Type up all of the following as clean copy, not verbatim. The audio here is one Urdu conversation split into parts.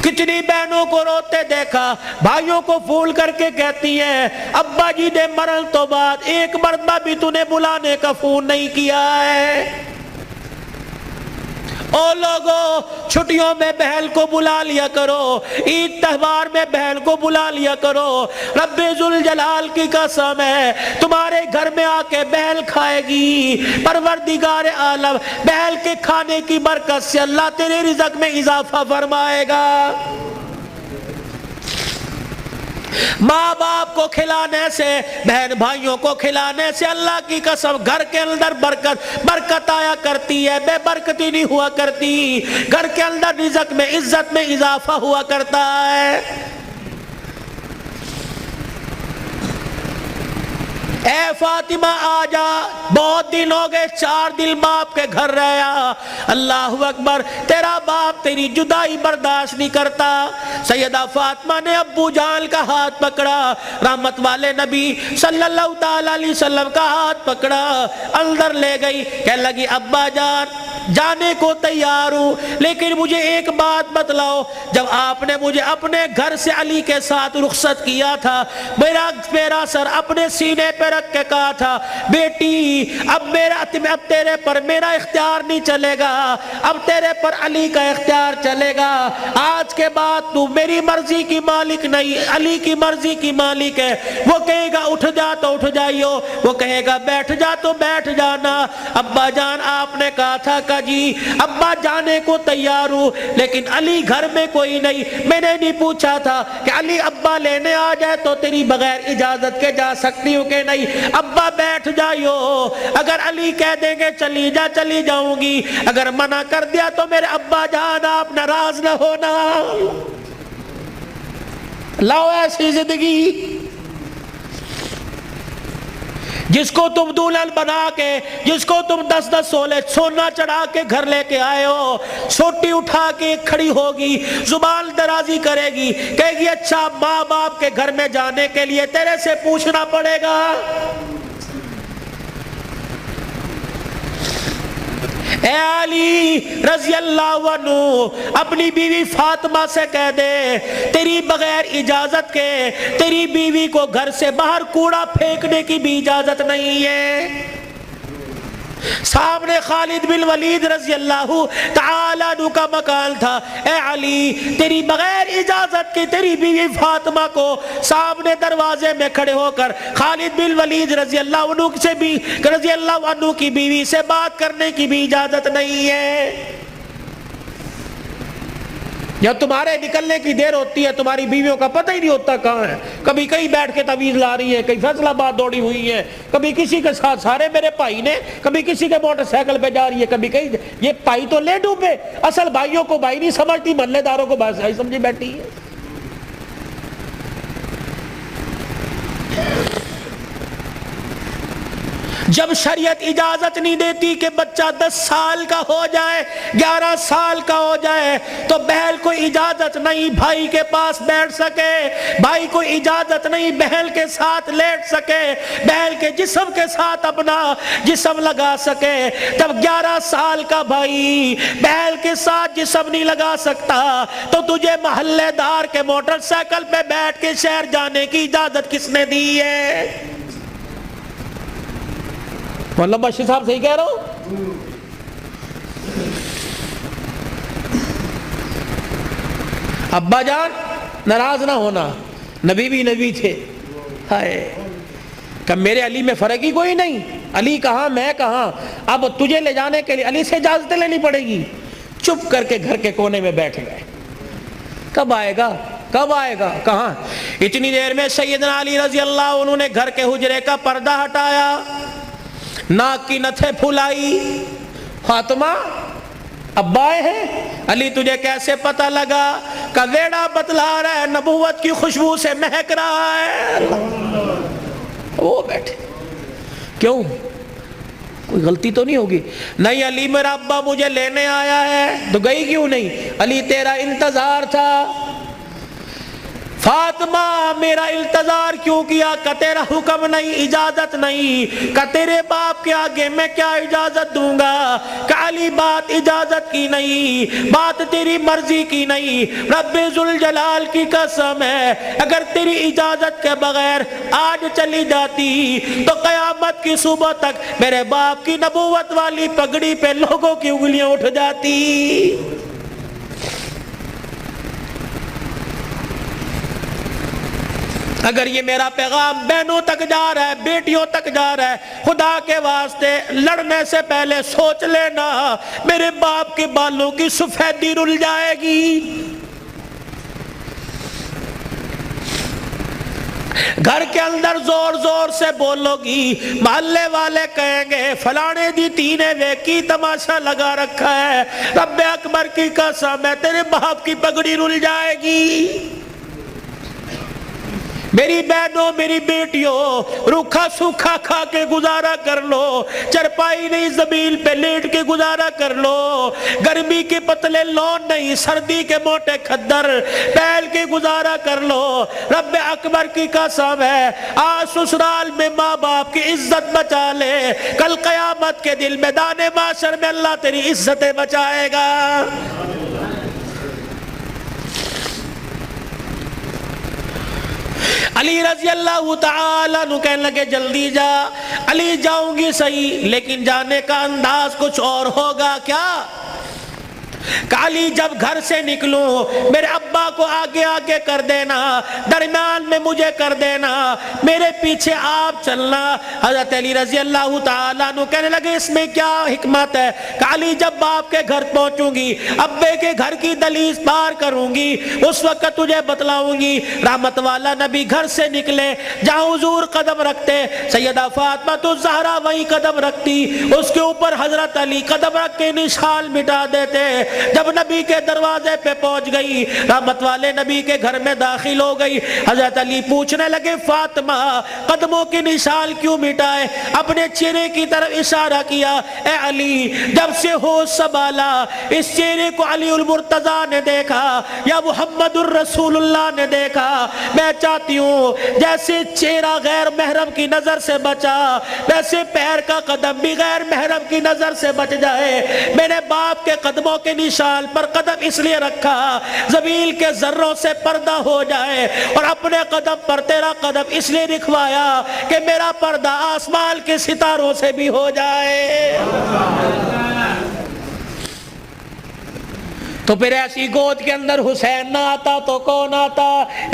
کتنی بہنوں کو روتے دیکھا، بھائیوں کو پھول کر کے کہتی ہیں ابا جی نے مرن تو بعد ایک مرتبہ بھی تو نے بلانے کا فون نہیں کیا ہے۔ او لوگوں، چھٹیوں میں بہن کو بلا لیا کرو، عید تہوار میں بہن کو بلا لیا کرو۔ رب ذوالجلال کی قسم ہے تمہارے گھر میں آ کے بہن کھائے گی، پروردگار عالم بہن کے کھانے کی برکت سے اللہ تیرے رزق میں اضافہ فرمائے گا۔ ماں باپ کو کھلانے سے، بہن بھائیوں کو کھلانے سے اللہ کی قسم گھر کے اندر برکت آیا کرتی ہے، بے برکتی نہیں ہوا کرتی۔ گھر کے اندر رزق میں، عزت میں اضافہ ہوا کرتا ہے۔ اے فاطمہ آ جا، بہت دن ہو گئے، 4 دن باپ کے گھر رہا۔ اللہ اکبر، تیرا باپ تیری جدائی برداشت نہیں کرتا۔ سیدہ فاطمہ نے ابو جان کا ہاتھ پکڑا، رحمت والے نبی صلی اللہ تعالی علیہ وسلم کا ہاتھ پکڑا، اندر لے گئی، کہنے لگی ابا جان جانے کو تیار ہوں، لیکن مجھے ایک بات بتلاؤ، جب آپ نے مجھے اپنے گھر سے علی کے ساتھ رخصت کیا تھا، میرا سر اپنے سینے پہ رکھ کے کہا تھا بیٹی اب تیرے پر میرا اختیار نہیں چلے گا، اب تیرے پر علی کا اختیار چلے گا، آج کے بعد تو میری مرضی کی مالک نہیں، علی کی مرضی کی مالک ہے۔ وہ کہے گا اٹھ جا تو اٹھ جائیو، وہ کہے گا بیٹھ جا تو بیٹھ جانا۔ ابا جان آپ نے کہا تھا کہ جی ابا جانے کو تیار ہوں، لیکن علی گھر میں کوئی نہیں، میں نے نہیں پوچھا تھا کہ علی ابا لینے آ جائے تو تیری بغیر اجازت کے جا سکتی ہوں کہ نہیں، ابا بیٹھ جائیو، اگر علی کہہ دیں گے چلی جا چلی جاؤں گی، اگر منع کر دیا تو میرے ابا جان آپ ناراض نہ ہونا۔ لاؤ ایسی زندگی جس کو تم دلہن بنا کے، جس کو تم 10 سولے سونا چڑھا کے گھر لے کے آئے ہو، سوٹی اٹھا کے کھڑی ہوگی، زبان درازی کرے گی، کہے گی اچھا ماں باپ کے گھر میں جانے کے لیے تیرے سے پوچھنا پڑے گا۔ اے علی رضی اللہ عنہ اپنی بیوی فاطمہ سے کہہ دے تیری بغیر اجازت کے تیری بیوی کو گھر سے باہر کوڑا پھینکنے کی بھی اجازت نہیں ہے۔ سامنے خالد بن ولید رضی اللہ تعالیٰ عنہ کا مکان تھا۔ اے علی تیری بغیر اجازت کی تیری بیوی فاطمہ کو سامنے دروازے میں کھڑے ہو کر خالد بن ولید رضی اللہ عنہ کی بیوی سے بات کرنے کی بھی اجازت نہیں ہے۔ جب تمہارے نکلنے کی دیر ہوتی ہے تمہاری بیویوں کا پتہ ہی نہیں ہوتا کہاں ہے، کبھی کہیں بیٹھ کے تعویذ لا رہی ہے، کہیں فیصل آباد دوڑی ہوئی ہے، کبھی کسی کے ساتھ سارے میرے بھائی نے، کبھی کسی کے موٹر سائیکل پہ جا رہی ہے، کبھی کہیں یہ بھائی تو لے ڈوبے، اصل بھائیوں کو بھائی نہیں سمجھتی، محلے داروں کو بھائی سمجھی بیٹھی ہے۔ جب شریعت اجازت نہیں دیتی کہ بچہ 10 سال کا ہو جائے، 11 سال کا ہو جائے تو بہن کو اجازت نہیں بھائی کے پاس بیٹھ سکے، بھائی کو اجازت نہیں بہن کے ساتھ لیٹ سکے، بہن کے جسم کے ساتھ اپنا جسم لگا سکے۔ جب 11 سال کا بھائی بہن کے ساتھ جسم نہیں لگا سکتا تو تجھے محلے دار کے موٹر سائیکل پہ بیٹھ کے شہر جانے کی اجازت کس نے دی ہے؟ مولانا بشیر صاحب صحیح کہہ رہا ہوں؟ ابا جان ناراض نہ ہونا، نبی بھی نبی تھے، ہائے کہ میرے علی میں فرق ہی کوئی نہیں، علی کہاں میں کہاں، اب تجھے لے جانے کے لیے علی سے اجازت لینی پڑے گی۔ چپ کر کے گھر کے کونے میں بیٹھ گئے، کب آئے گا کب آئے گا کہاں؟ اتنی دیر میں سیدنا علی رضی اللہ عنہ نے گھر کے حجرے کا پردہ ہٹایا، ناک کی نتھے پھلائی، فاطمہ ابا آئے ہیں؟ علی تجھے کیسے پتہ لگا؟ کہ ویڑا بتلا رہا ہے، نبوت کی خوشبو سے مہک رہا ہے۔ وہ بیٹھے، کیوں کوئی غلطی تو نہیں ہوگی؟ نہیں علی میرا ابا مجھے لینے آیا ہے۔ تو گئی کیوں نہیں؟ علی تیرا انتظار تھا۔ فاطمہ میرا التظار کیوں کیا؟ کہ تیرا حکم نہیں، اجازت نہیں، کہ تیرے باپ کے آگے میں کیا اجازت دوں گا؟ کہ علی بات اجازت کی نہیں، بات تیری مرضی کی نہیں، رب ذوالجلال کی قسم ہے اگر تیری اجازت کے بغیر آج چلی جاتی تو قیامت کی صبح تک میرے باپ کی نبوت والی پگڑی پہ لوگوں کی انگلیاں اٹھ جاتی۔ اگر یہ میرا پیغام بہنوں تک جا رہا ہے، بیٹیوں تک جا رہا ہے، خدا کے واسطے لڑنے سے پہلے سوچ لینا میرے باپ کے بالوں کی سفیدی رل جائے گی۔ گھر کے اندر زور زور سے بولو گی، محلے والے کہیں گے فلانے دی تینے ویکی تماشا لگا رکھا ہے، رب اکبر کی قسم ہے تیرے باپ کی پگڑی رل جائے گی۔ میری بہنوں میری بیٹیوں روکھا سوکھا کھا کے گزارا کر لو، چرپائی نہیں زمین پہ لیٹ کے گزارا کر لو، گرمی کے پتلے لون نہیں سردی کے موٹے کھدر پہل کے گزارا کر لو۔ رب اکبر کی قسم ہے آج سسرال میں ماں باپ کی عزت بچا لے، کل قیامت کے دل میدان معاشر میں اللہ تیری عزتیں بچائے گا۔ علی رضی اللہ تعالیٰ عنہ کہنے لگے جلدی جا۔ علی جاؤں گی صحیح لیکن جانے کا انداز کچھ اور ہوگا۔ کیا؟ علی جب گھر سے نکلوں میرے ابا کو آگے آگے کر دینا، درمیان میں مجھے کر دینا، میرے پیچھے آپ چلنا۔ حضرت علی رضی اللہ تعالیٰ عنہ کہنے لگے اس میں کیا حکمت ہے؟ کہ علی جب باپ کے گھر پہنچوں گی، ابے کے گھر کی دہلیز پار کروں گی، اس وقت تجھے بتلاؤں گی۔ رحمت والا نبی گھر سے نکلے، جہاں حضور قدم رکھتے سیدہ فاطمہ الزہرا وہیں قدم رکھتی، اس کے اوپر حضرت علی قدم رکھ کے نشان مٹا دیتے۔ جب نبی کے دروازے پہ پہنچ گئی، رحمت والے نبی کے گھر میں داخل ہو گئی، حضرت علی پوچھنے لگے فاطمہ قدموں کے نشان کیوں مٹائے؟ اپنے چہرے کی طرف اشارہ کیا، اے علی جب سے ہوش سنبھالا اس چہرے کو علی المرتضیٰ نے دیکھا یا محمد الرسول اللہ نے دیکھا، میں چاہتی ہوں جیسے چہرہ غیر محرم کی نظر سے بچا ویسے پیر کا قدم بھی غیر محرم کی نظر سے بچ جائے۔ میرے باپ کے قدموں کے نشان پر قدم اس لیے رکھا زمین کے ذروں سے پردہ ہو جائے، اور اپنے قدم پر تیرا قدم اس لیے رکھوایا کہ میرا پردہ آسمان کے ستاروں سے بھی ہو جائے۔ تو پھر ایسی گود کے اندر حسین نہ آتا تو کون آتا؟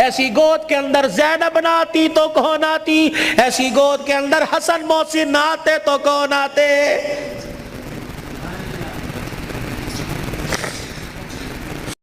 ایسی گود کے اندر زینب نہ آتی تو کون آتی؟ ایسی گود کے اندر حسن محسن نہ آتے تو کون آتے؟